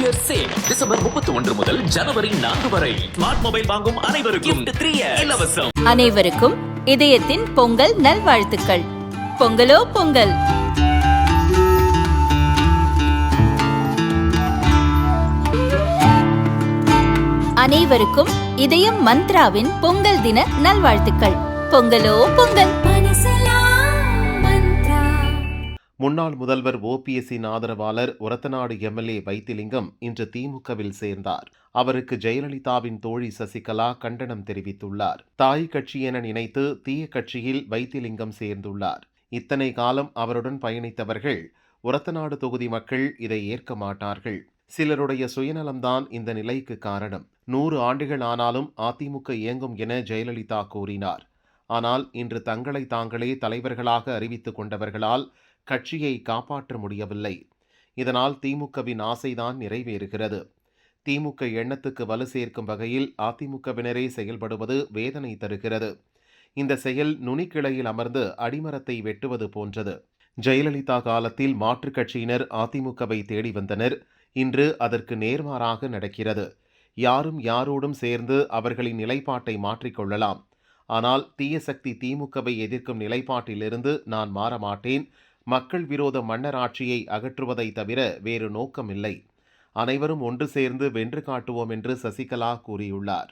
Year sale December 31 முதல் ஜனவரி 4 வரை. Smart mobile வாங்கும் அனைவருக்கும் 3 இயர்ஸ் இலவசம். அனைவருக்கும் இதயத்தின் பொங்கல் நல்வாழ்த்துக்கள். பொங்கலோ பொங்கல். அனைவருக்கும் இதயம் மந்த்ராவின் பொங்கல் தின நல்வாழ்த்துக்கள். பொங்கலோ பொங்கல். முன்னாள் முதல்வர் ஓபிஎஸ்ஸின் ஆதரவாளர் ஒரத்தநாடு எம்எல்ஏ வைத்திலிங்கம் இன்று திமுகவில் சேர்ந்தார். அவருக்கு ஜெயலலிதாவின் தோழி சசிகலா கண்டனம் தெரிவித்துள்ளார். தாய் கட்சி என நினைத்து தீய கட்சியில் வைத்திலிங்கம் சேர்ந்துள்ளார். இத்தனை காலம் அவருடன் பயணித்தவர்கள் ஒரத்தநாடு தொகுதி மக்கள் இதை ஏற்க மாட்டார்கள். சிலருடைய சுயநலம்தான் இந்த நிலைக்கு காரணம். 100 ஆண்டுகள் ஆனாலும் அதிமுக இயங்கும் என ஜெயலலிதா கூறினார். ஆனால் இன்று தங்களை தாங்களே தலைவர்களாக அறிவித்துக் கொண்டவர்களால் கட்சியை காப்பாற்ற முடியவில்லை. இதனால் திமுகவின் ஆசைதான் நிறைவேறுகிறது. திமுக எண்ணத்துக்கு வலு சேர்க்கும் வகையில் அதிமுகவினரே செயல்படுவது வேதனை தருகிறது. இந்த செயல் நுனிக்கிளையில் அமர்ந்து அடிமரத்தை வெட்டுவது போன்றது. ஜெயலலிதா காலத்தில் மாற்றுக் கட்சியினர் அதிமுகவை தேடி வந்தனர். இன்று அதற்கு நேர்மாறாக நடக்கிறது. யாரும் யாரோடும் சேர்ந்து அவர்களின் நிலைப்பாட்டை மாற்றிக்கொள்ளலாம். ஆனால் தீய சக்தி திமுகவை எதிர்க்கும் நிலைப்பாட்டிலிருந்து நான் மாற மாட்டேன். மக்கள் விரோத மன்னர் ஆட்சியை அகற்றுவதை தவிர வேறு நோக்கமில்லை. அனைவரும் ஒன்று சேர்ந்து வென்று காட்டுவோம் என்று சசிகலா கூறியுள்ளார்.